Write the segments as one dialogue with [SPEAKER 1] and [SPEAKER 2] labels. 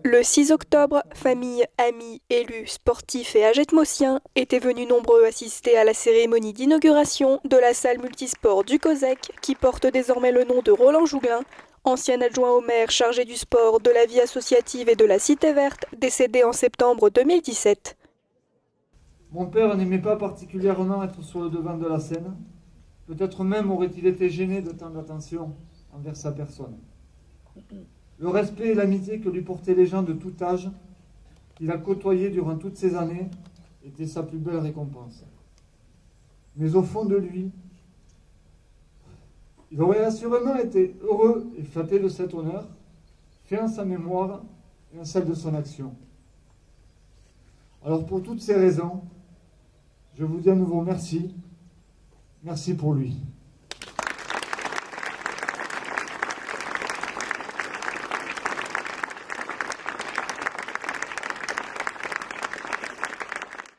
[SPEAKER 1] Le 6 octobre, famille, amis, élus, sportifs et agetmosiens étaient venus nombreux assister à la cérémonie d'inauguration de la salle multisport du COSEC qui porte désormais le nom de Roland Jouglin, ancien adjoint au maire chargé du sport, de la vie associative et de la Cité verte, décédé en septembre 2017.
[SPEAKER 2] Mon père n'aimait pas particulièrement être sur le devant de la scène. Peut-être même aurait-il été gêné de tant d'attention envers sa personne. Le respect et l'amitié que lui portaient les gens de tout âge, qu'il a côtoyés durant toutes ces années, étaient sa plus belle récompense. Mais au fond de lui, il aurait assurément été heureux et flatté de cet honneur, fait en sa mémoire et en celle de son action. Alors pour toutes ces raisons, je vous dis à nouveau merci. Merci pour lui.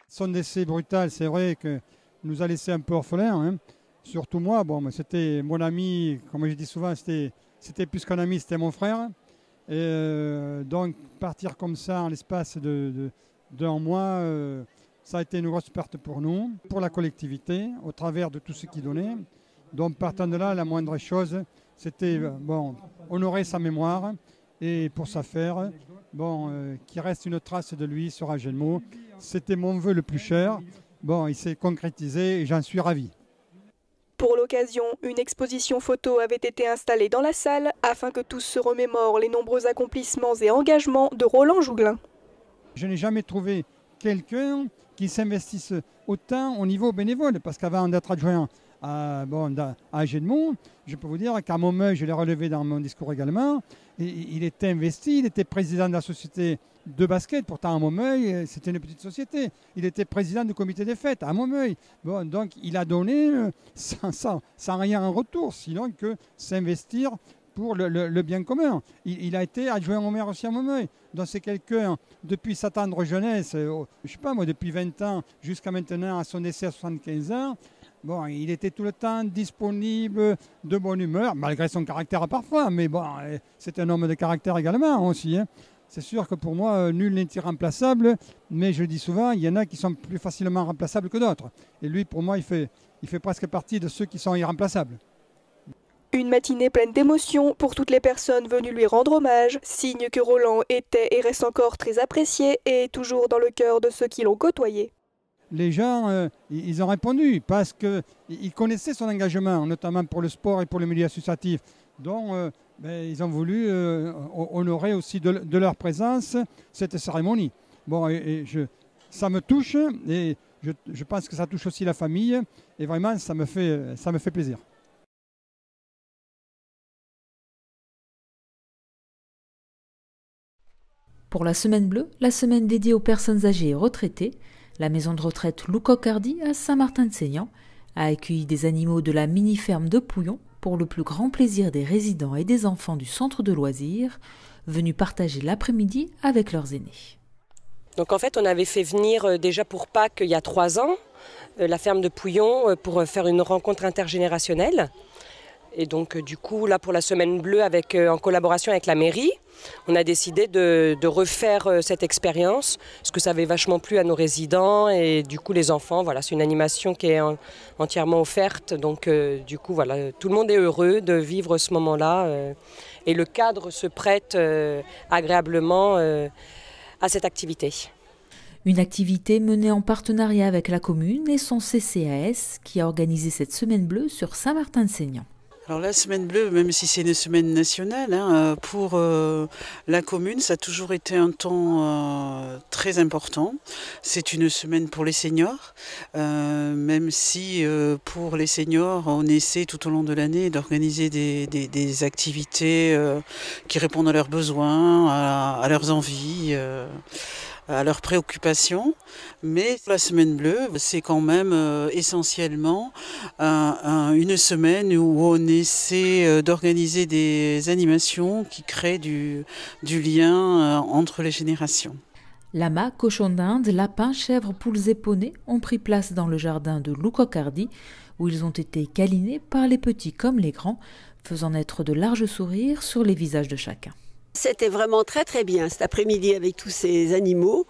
[SPEAKER 3] Son décès brutal, c'est vrai que nous a laissé un peu orphelins, hein. Surtout moi, bon, c'était mon ami, comme je dis souvent, c'était plus qu'un ami, c'était mon frère. Et donc partir comme ça en l'espace d'un mois, ça a été une grosse perte pour nous, pour la collectivité, au travers de tout ce qu'il donnait. Donc partant de là, la moindre chose, c'était bon, honorer sa mémoire et pour ça faire, bon, qu'il reste une trace de lui sur Agenmo. C'était mon vœu le plus cher. Bon, il s'est concrétisé et j'en suis ravi.
[SPEAKER 1] Pour l'occasion, une exposition photo avait été installée dans la salle afin que tous se remémorent les nombreux accomplissements et engagements de Roland Jouglin.
[SPEAKER 3] Je n'ai jamais trouvé quelqu'un qui s'investisse autant au niveau bénévole, parce qu'avant d'être adjoint à Agenmo, je peux vous dire qu'à Montmeuil, je l'ai relevé dans mon discours également, et il était investi, il était président de la société de basket, pourtant à Montmeuil, c'était une petite société. Il était président du comité des fêtes à Montmeuil. Bon, donc il a donné sans rien en retour, sinon que s'investir pour le bien commun. Il a été adjoint au maire aussi à Montmeuil. Donc c'est quelqu'un, depuis sa tendre jeunesse, je ne sais pas moi, depuis 20 ans jusqu'à maintenant, à son décès à 75 ans, bon, il était tout le temps disponible, de bonne humeur, malgré son caractère parfois, mais bon, c'est un homme de caractère également aussi, hein. C'est sûr que pour moi, nul n'est irremplaçable, mais je dis souvent, il y en a qui sont plus facilement remplaçables que d'autres. Et lui, pour moi, il fait presque partie de ceux qui sont irremplaçables.
[SPEAKER 1] Une matinée pleine d'émotions pour toutes les personnes venues lui rendre hommage, signe que Roland était et reste encore très apprécié et toujours dans le cœur de ceux qui l'ont côtoyé.
[SPEAKER 3] Les gens, ils ont répondu parce qu'ils connaissaient son engagement, notamment pour le sport et pour le milieu associatif. Donc, ils ont voulu honorer aussi de leur présence cette cérémonie. Bon, ça me touche et je pense que ça touche aussi la famille et vraiment ça me fait plaisir.
[SPEAKER 4] Pour la Semaine Bleue, la semaine dédiée aux personnes âgées et retraitées, la maison de retraite Loucocardi à Saint-Martin-de-Seignan a accueilli des animaux de la mini-ferme de Pouillon pour le plus grand plaisir des résidents et des enfants du centre de loisirs, venus partager l'après-midi avec leurs aînés.
[SPEAKER 5] Donc en fait, on avait fait venir déjà pour Pâques il y a 3 ans, la ferme de Pouillon pour faire une rencontre intergénérationnelle. Et donc du coup, là pour la Semaine Bleue, en collaboration avec la mairie, on a décidé de refaire cette expérience, parce que ça avait vachement plu à nos résidents et du coup les enfants, voilà, c'est une animation qui est entièrement offerte. Donc du coup, voilà, tout le monde est heureux de vivre ce moment-là et le cadre se prête agréablement à cette activité.
[SPEAKER 4] Une activité menée en partenariat avec la commune et son CCAS qui a organisé cette Semaine Bleue sur Saint-Martin-de-Seignan.
[SPEAKER 6] Alors la Semaine Bleue, même si c'est une semaine nationale, pour la commune, ça a toujours été un temps très important. C'est une semaine pour les seniors, même si pour les seniors, on essaie tout au long de l'année d'organiser des activités qui répondent à leurs besoins, à leurs envies, à leurs préoccupations. Mais la Semaine Bleue, c'est quand même essentiellement une semaine où on essaie d'organiser des animations qui créent du lien entre les générations.
[SPEAKER 4] Lamas, cochons d'Inde, lapins, chèvres, poules et poneys ont pris place dans le jardin de Loucocardi, où ils ont été câlinés par les petits comme les grands, faisant naître de larges sourires sur les visages de chacun.
[SPEAKER 7] C'était vraiment très très bien cet après-midi avec tous ces animaux,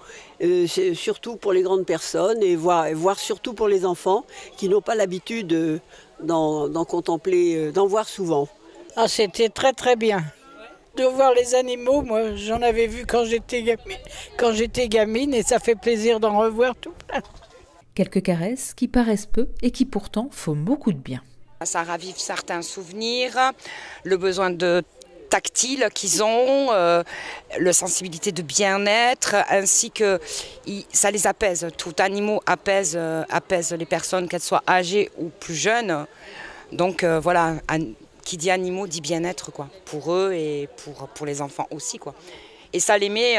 [SPEAKER 7] surtout pour les grandes personnes et voir surtout pour les enfants qui n'ont pas l'habitude d'en contempler, d'en voir souvent.
[SPEAKER 8] Ah, c'était très très bien. De voir les animaux, moi j'en avais vu quand j'étais gamine et ça fait plaisir d'en revoir tout plein.
[SPEAKER 4] Quelques caresses qui paraissent peu et qui pourtant font beaucoup de bien.
[SPEAKER 9] Ça ravive certains souvenirs, le besoin de tactile qu'ils ont, la sensibilité de bien-être, ainsi que ça les apaise. Tout animal apaise les personnes, qu'elles soient âgées ou plus jeunes. Donc voilà, qui dit animaux dit bien-être quoi, pour eux et pour les enfants aussi quoi. Et ça les met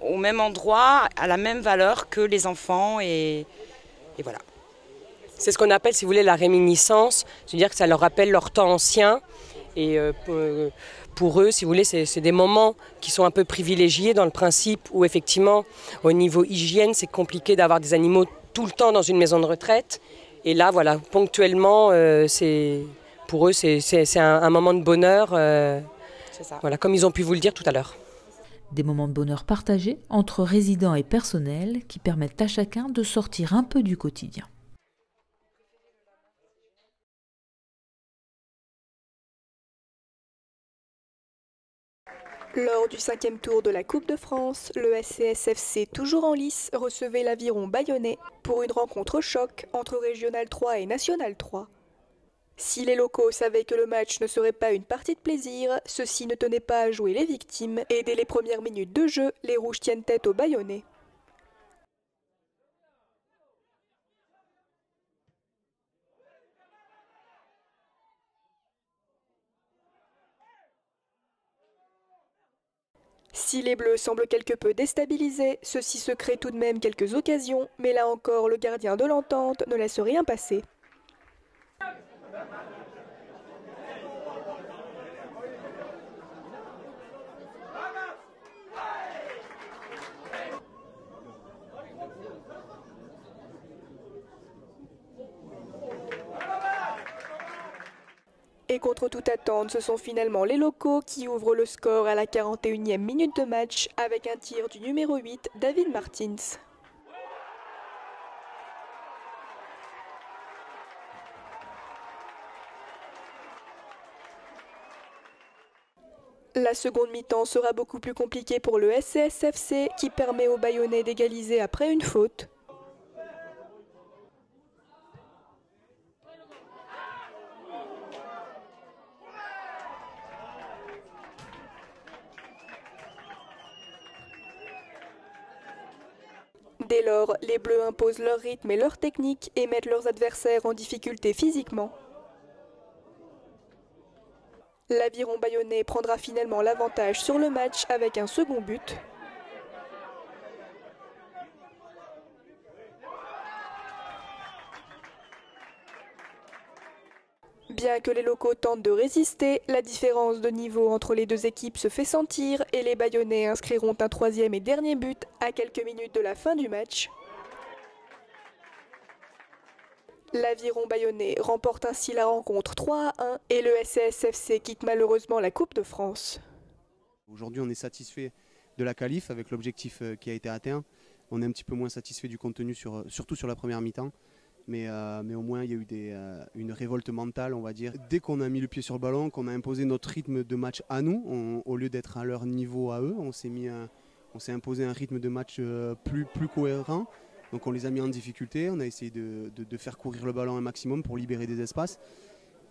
[SPEAKER 9] au même endroit, à la même valeur que les enfants et voilà.
[SPEAKER 5] C'est ce qu'on appelle, si vous voulez, la réminiscence, c'est-à-dire que ça leur rappelle leur temps ancien. Et pour eux, si vous voulez, c'est des moments qui sont un peu privilégiés dans le principe où effectivement, au niveau hygiène, c'est compliqué d'avoir des animaux tout le temps dans une maison de retraite. Et là, voilà, ponctuellement, pour eux, c'est un moment de bonheur, voilà, comme ils ont pu vous le dire tout à l'heure.
[SPEAKER 4] Des moments de bonheur partagés entre résidents et personnel qui permettent à chacun de sortir un peu du quotidien.
[SPEAKER 1] Lors du 5e tour de la Coupe de France, le SCSFC, toujours en lice, recevait l'Aviron bayonnais pour une rencontre choc entre Régional 3 et National 3. Si les locaux savaient que le match ne serait pas une partie de plaisir, ceux-ci ne tenaient pas à jouer les victimes et dès les premières minutes de jeu, les Rouges tiennent tête aux Bayonnais. Si les Bleus semblent quelque peu déstabilisés, ceux-ci se créent tout de même quelques occasions, mais là encore, le gardien de l'entente ne laisse rien passer. Et contre toute attente, ce sont finalement les locaux qui ouvrent le score à la 41e minute de match avec un tir du numéro 8, David Martins. La seconde mi-temps sera beaucoup plus compliquée pour le SCSFC qui permet aux Bayonnais d'égaliser après une faute. Dès lors, les Bleus imposent leur rythme et leur technique et mettent leurs adversaires en difficulté physiquement. L'Aviron bayonnais prendra finalement l'avantage sur le match avec un second but. Bien que les locaux tentent de résister, la différence de niveau entre les deux équipes se fait sentir et les Bayonnais inscriront un troisième et dernier but à quelques minutes de la fin du match. L'Aviron bayonnais remporte ainsi la rencontre 3-1 et le SCSFC quitte malheureusement la Coupe de France.
[SPEAKER 10] Aujourd'hui, on est satisfait de la qualif avec l'objectif qui a été atteint. On est un petit peu moins satisfait du contenu, surtout sur la première mi-temps. Mais au moins, il y a eu une révolte mentale, on va dire. Dès qu'on a mis le pied sur le ballon, qu'on a imposé notre rythme de match à nous, au lieu d'être à leur niveau à eux, on s'est imposé un rythme de match plus cohérent. Donc on les a mis en difficulté, on a essayé de faire courir le ballon un maximum pour libérer des espaces.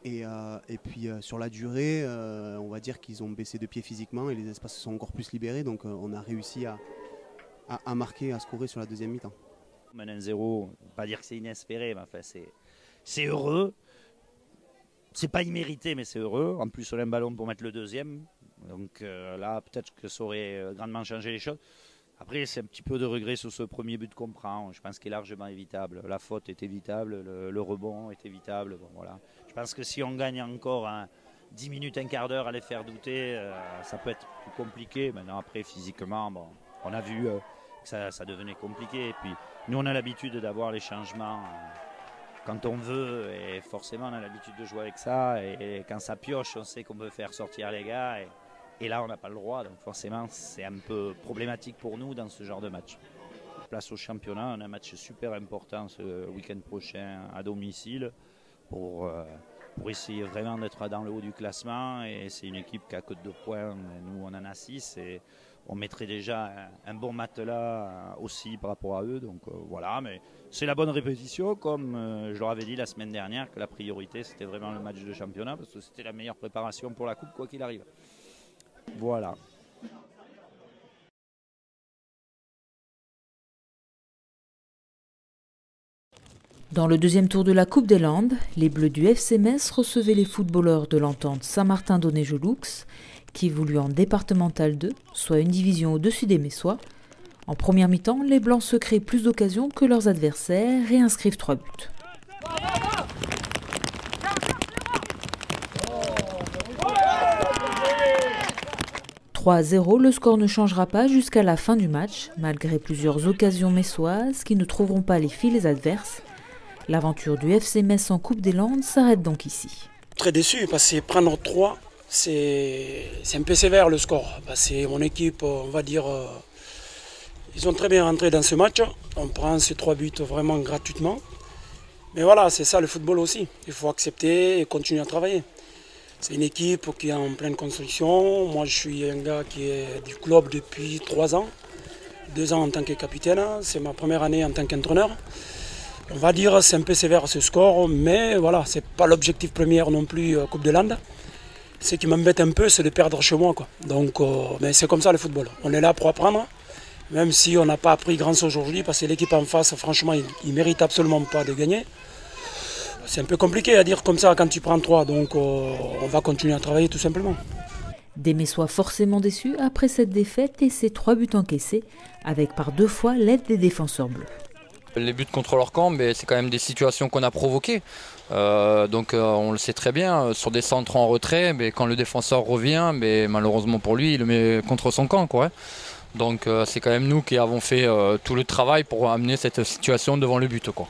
[SPEAKER 10] Et puis sur la durée, on va dire qu'ils ont baissé de pied physiquement et les espaces se sont encore plus libérés. Donc on a réussi à marquer, à scorer sur la deuxième mi-temps.
[SPEAKER 11] Mener 1-0, pas dire que c'est inespéré, mais enfin c'est heureux. C'est pas immérité, mais c'est heureux. En plus, on a un ballon pour mettre le deuxième. Donc là, peut-être que ça aurait grandement changé les choses. Après, c'est un petit peu de regret sur ce premier but qu'on prend. Je pense qu'il est largement évitable. La faute est évitable, le rebond est évitable. Bon, voilà. Je pense que si on gagne encore 10 minutes, un quart d'heure à les faire douter, ça peut être plus compliqué. Maintenant, après, physiquement, bon, on a vu que ça devenait compliqué. Et puis, nous, on a l'habitude d'avoir les changements quand on veut. Et forcément, on a l'habitude de jouer avec ça. Et quand ça pioche, on sait qu'on peut faire sortir les gars. Et là, on n'a pas le droit, donc forcément, c'est un peu problématique pour nous dans ce genre de match. Place au championnat, on a un match super important ce week-end prochain à domicile pour essayer vraiment d'être dans le haut du classement. Et c'est une équipe qui a que 2 points, nous on en a 6 et on mettrait déjà un bon matelas aussi par rapport à eux. Donc voilà, mais c'est la bonne répétition comme je leur avais dit la semaine dernière que la priorité c'était vraiment le match de championnat parce que c'était la meilleure préparation pour la coupe quoi qu'il arrive. Voilà.
[SPEAKER 4] Dans le deuxième tour de la Coupe des Landes, les Bleus du FC Metz recevaient les footballeurs de l'entente Saint-Martin-Donnet-Jolux, qui évoluent en départemental 2, soit une division au-dessus des Messois. En première mi-temps, les Blancs se créent plus d'occasions que leurs adversaires et inscrivent 3 buts. 3-0, le score ne changera pas jusqu'à la fin du match, malgré plusieurs occasions messoises qui ne trouveront pas les filets adverses. L'aventure du FC Metz en Coupe des Landes s'arrête donc ici.
[SPEAKER 12] Très déçu parce que prendre 3, c'est un peu sévère le score. C'est mon équipe, on va dire, ils ont très bien rentré dans ce match. On prend ces 3 buts vraiment gratuitement. Mais voilà, c'est ça le football aussi. Il faut accepter et continuer à travailler. C'est une équipe qui est en pleine construction. Moi, je suis un gars qui est du club depuis 3 ans. 2 ans en tant que capitaine. C'est ma première année en tant qu'entraîneur. On va dire que c'est un peu sévère ce score, mais voilà, c'est pas l'objectif premier non plus Coupe de Landes. Ce qui m'embête un peu, c'est de perdre chez moi, quoi. Donc, mais c'est comme ça le football. On est là pour apprendre, même si on n'a pas appris grand-chose aujourd'hui, parce que l'équipe en face, franchement, il ne mérite absolument pas de gagner. C'est un peu compliqué à dire comme ça quand tu prends 3, donc on va continuer à travailler tout simplement.
[SPEAKER 4] Des Messois forcément déçus après cette défaite et ces 3 buts encaissés, avec par 2 fois l'aide des défenseurs bleus.
[SPEAKER 13] Les buts contre leur camp, c'est quand même des situations qu'on a provoquées. Donc on le sait très bien, sur des centres en retrait, quand le défenseur revient, malheureusement pour lui, il le met contre son camp, quoi. Donc c'est quand même nous qui avons fait tout le travail pour amener cette situation devant le but, quoi.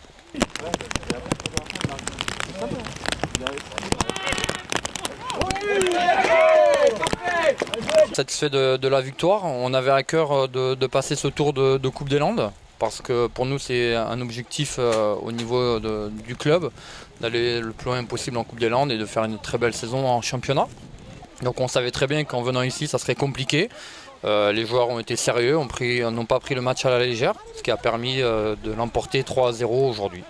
[SPEAKER 13] Satisfait de la victoire, on avait à cœur de passer ce tour de Coupe des Landes. Parce que pour nous c'est un objectif au niveau du club, d'aller le plus loin possible en Coupe des Landes et de faire une très belle saison en championnat. Donc on savait très bien qu'en venant ici ça serait compliqué. Les joueurs ont été sérieux, n'ont pas pris le match à la légère, ce qui a permis de l'emporter 3-0 aujourd'hui.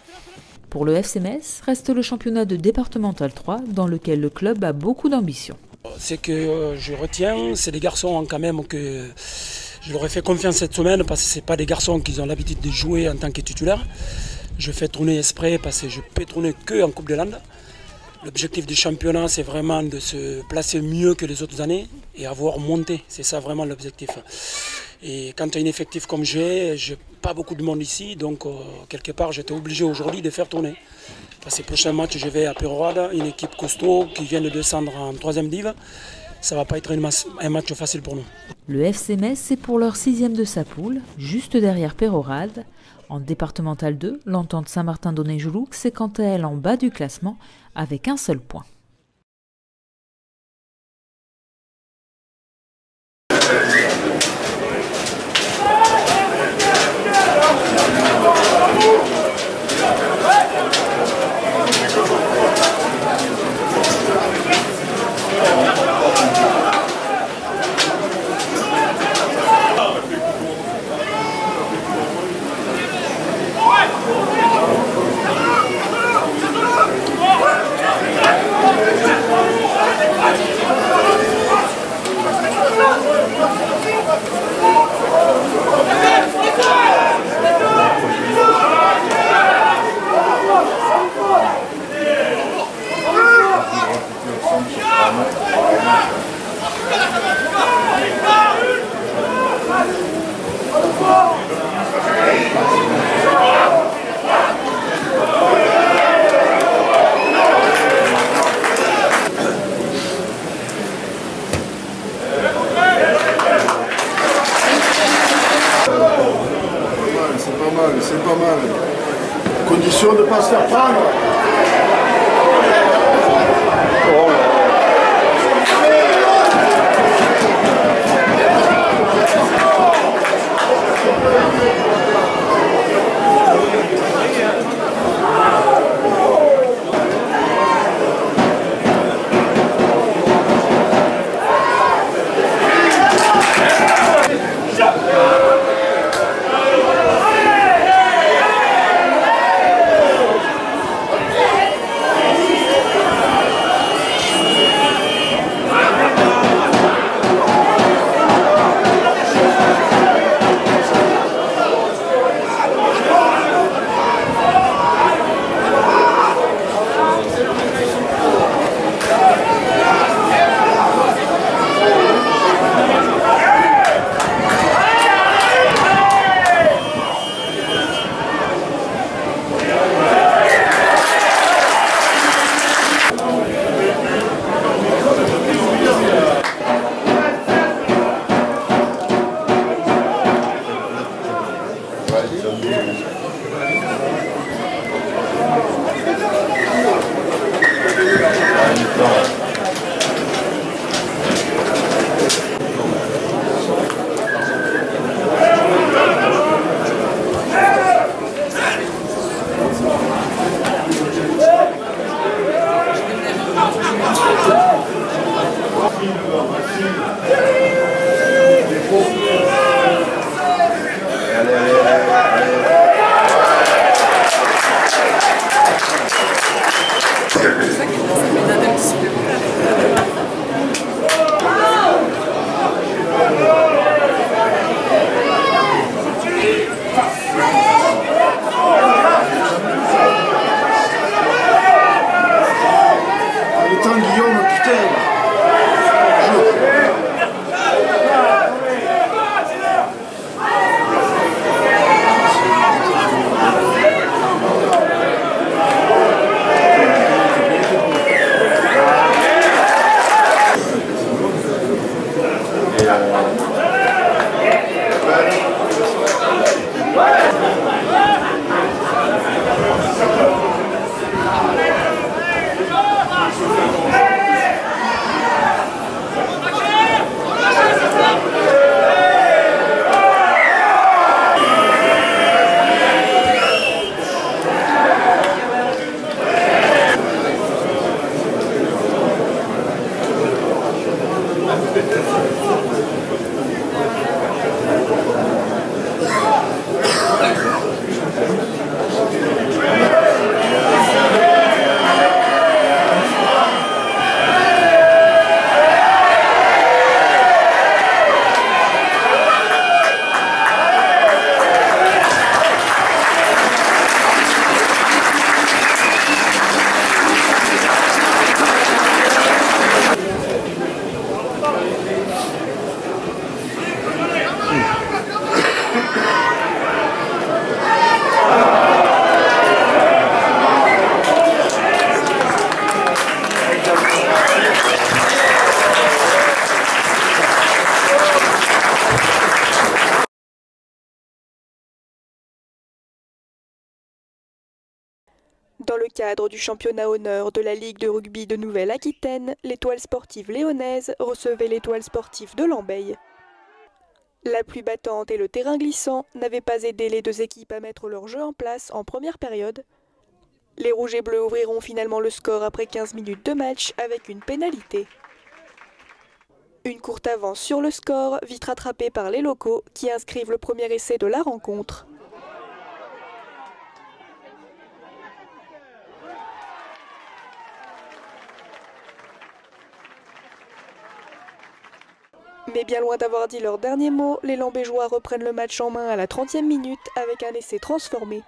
[SPEAKER 4] Pour le FC Metz, reste le championnat de départemental 3 dans lequel le club a beaucoup d'ambition.
[SPEAKER 12] Ce que je retiens, c'est des garçons quand même que je leur ai fait confiance cette semaine parce que ce n'est pas des garçons qui ont l'habitude de jouer en tant que titulaire. Je fais tourner exprès parce que je peux tourner qu'en Coupe des Landes. L'objectif du championnat, c'est vraiment de se placer mieux que les autres années et avoir monté. C'est ça vraiment l'objectif. Et quand tu as un effectif comme j'ai pas beaucoup de monde ici, donc quelque part j'étais obligé aujourd'hui de faire tourner. Parce que le prochain match, je vais à Peyrehorade, une équipe costaud qui vient de descendre en 3e div. Ça ne va pas être un match facile pour nous.
[SPEAKER 4] Le FC Metz, c'est pour leur 6e de sa poule, juste derrière Peyrehorade. En départemental 2, l'entente Saint-Martin-Donnet-Jolux est quant à elle en bas du classement avec un seul point.
[SPEAKER 14] C'est pas mal. Condition de ne pas se faire prendre. Oh.
[SPEAKER 1] Dans le cadre du championnat honneur de la Ligue de rugby de Nouvelle-Aquitaine, l'étoile sportive léonaise recevait l'étoile sportive de Lambeille. La pluie battante et le terrain glissant n'avaient pas aidé les deux équipes à mettre leur jeu en place en première période. Les rouges et bleus ouvriront finalement le score après 15 minutes de match avec une pénalité. Une courte avance sur le score, vite rattrapée par les locaux qui inscrivent le premier essai de la rencontre. Mais bien loin d'avoir dit leur dernier mot, les Lambégeois reprennent le match en main à la 30e minute avec un essai transformé.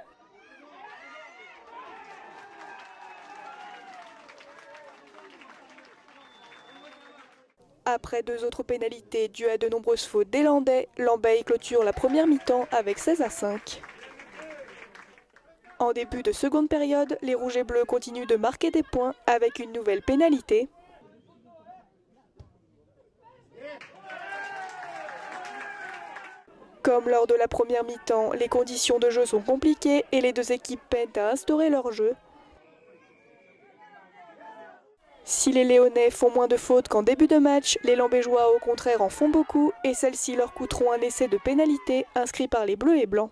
[SPEAKER 1] Après deux autres pénalités dues à de nombreuses fautes des Landais, Lambeille clôture la première mi-temps avec 16-5. En début de seconde période, les rouges et bleus continuent de marquer des points avec une nouvelle pénalité. Comme lors de la première mi-temps, les conditions de jeu sont compliquées et les deux équipes peinent à instaurer leur jeu. Si les Léonais font moins de fautes qu'en début de match, les Lambégeois au contraire en font beaucoup et celles-ci leur coûteront un essai de pénalité inscrit par les Bleus et Blancs.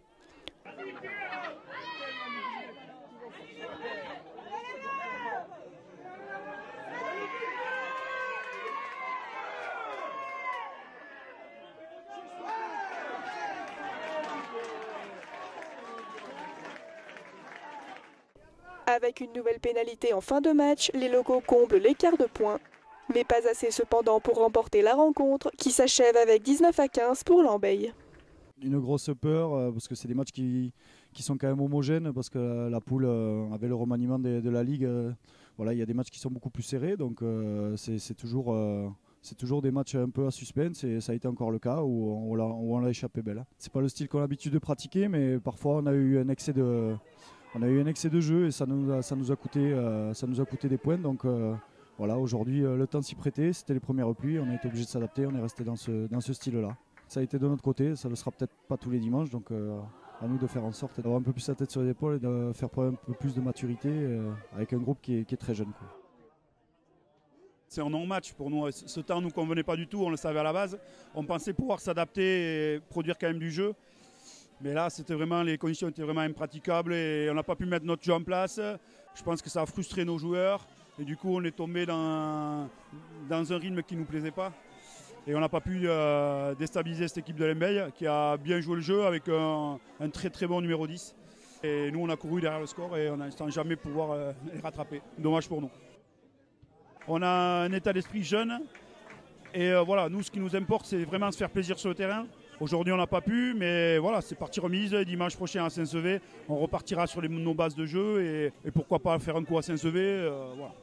[SPEAKER 1] Avec une nouvelle pénalité en fin de match, les locaux comblent l'écart de points. Mais pas assez cependant pour remporter la rencontre, qui s'achève avec 19-15 pour Lambeille.
[SPEAKER 15] Une grosse peur, parce que c'est des matchs qui sont quand même homogènes, parce que la poule, avec le remaniement de la Ligue, voilà, il y a des matchs qui sont beaucoup plus serrés, donc c'est toujours des matchs un peu à suspense, et ça a été encore le cas où on l'a échappé belle. C'est pas le style qu'on a l'habitude de pratiquer, mais parfois on a eu un excès de jeu et ça nous a coûté des points. Donc voilà, aujourd'hui le temps s'y prêtait, c'était les premières pluies, on a été obligé de s'adapter, on est resté dans ce style-là. Ça a été de notre côté, ça ne le sera peut-être pas tous les dimanches, donc à nous de faire en sorte d'avoir un peu plus la tête sur les épaules et de faire preuve un peu plus de maturité avec un groupe qui est très jeune, quoi.
[SPEAKER 16] C'est un non-match pour nous, ce temps ne nous convenait pas du tout, on le savait à la base. On pensait pouvoir s'adapter et produire quand même du jeu. Mais là, les conditions étaient vraiment impraticables et on n'a pas pu mettre notre jeu en place. Je pense que ça a frustré nos joueurs et du coup on est tombé dans un rythme qui ne nous plaisait pas. Et on n'a pas pu déstabiliser cette équipe de Lambeille qui a bien joué le jeu avec un très très bon numéro 10. Et nous on a couru derrière le score et on n'a jamais pouvoir les rattraper. Dommage pour nous. On a un état d'esprit jeune et voilà, nous ce qui nous importe c'est vraiment se faire plaisir sur le terrain. Aujourd'hui on n'a pas pu, mais voilà, c'est partie remise. Dimanche prochain à Saint-Sevé, on repartira sur nos bases de jeu et pourquoi pas faire un coup à Saint-Sevé. Voilà.